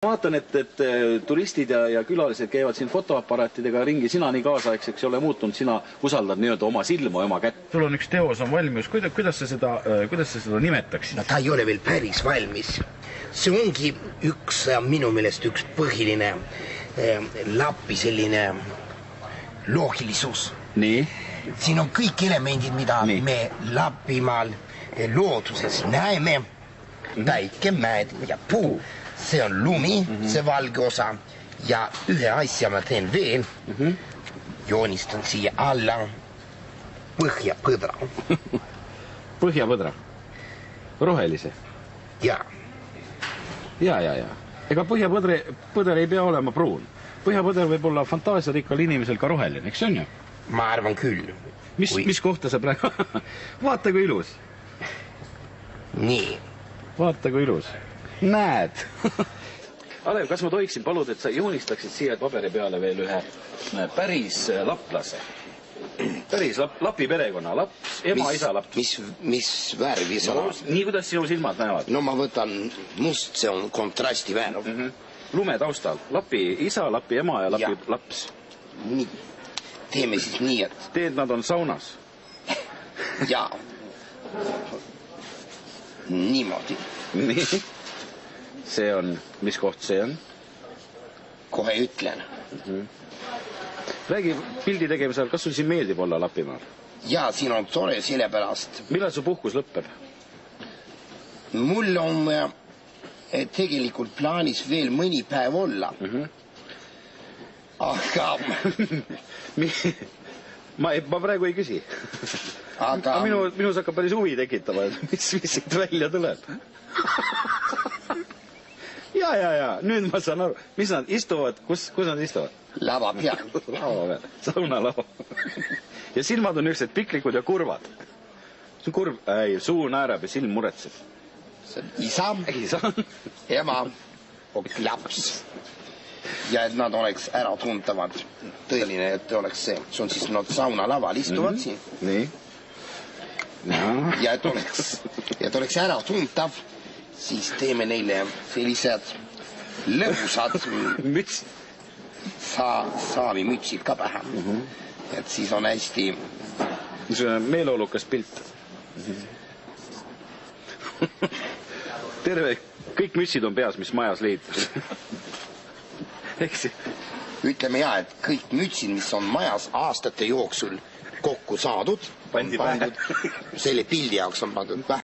Vaatan, et turistid ja külalised käivad siin fotoaparaatidega ringi, sina nii kaasaegseks ei ole muutunud, sina usaldad nii-öelda oma silma, oma kätt. Sul on üks teos on valmis, kuidas sa seda nimetaksid? No ta ei ole veel päris valmis. See ongi minu meelest üks põhiline Lappi selline loogilisus. Nii? Siin on kõik elemendid, mida me Lapimaal looduses näeme. Päike, mäed ja puu. See on lumi, see valge osa ja ühe asja ma teen veel. Joonistan siia alla põhjapõdra. Põhjapõdra? Rohelise? Ja. Ja. Ega põhjapõder ei pea olema pruun. Põhjapõder võib olla fantaasiarikkal inimesel ka roheline, eks on ju? Ma arvan küll. Mis kohta sa praegu? Vaata kui ilus. Nii. Vaata kui ilus. Näed. Alev, kas ma tohiksin paluda, et sa joonistaksid siia paberi peale veel ühe päris laplase? Päris Lapi perekonna laps, ema, isa laps. Mis värvi sa oled? Nii, kuidas sinu silmad näevad? No ma võtan must, see on kontrasti värv. Lume taustal. Lapi isa, Lapi ema ja Lapi laps. Nii. Teeme siis nii, et... Teed, nad on saunas. Jaa. Niimoodi. Nii. See on, mis koht see on? Kohe ütlen. Räägi pildi tegemisel, kas sul siin meeldib olla Lapimaal? Jaa, siin on tore sellepärast. Millal su puhkus lõpeb? Mul on tegelikult plaanis veel mõni päev olla. Aga... Ma praegu ei küsi. Aga minus hakkab päris huvi tekitama, mis siit välja tuleb. Ja, nüüd ma saan aru. Mis nad istuvad? Kus nad istuvad? Lava peal. Lava peal, saunalava. Ja silmad on üksed piklikud ja kurvad. See on kurv, suu naerab ja silm muretseb. See on isa, ema, laps. Ja et nad oleks ära tuntavad. Tõeline, et oleks see. See on siis nad saunalaval istuvad siin. Nii. Ja et oleks ära tuntav, siis teeme neile sellised lõbusad saavimütsid ka pähe. Et siis on hästi... See on meeleolukas pilt. Terve, kõik mütsid on peas, mis majas liitus. Ütleme et kõik mütsid, mis on majas aastate jooksul kokku saadud, on pandud, selle pildi jaoks on pandud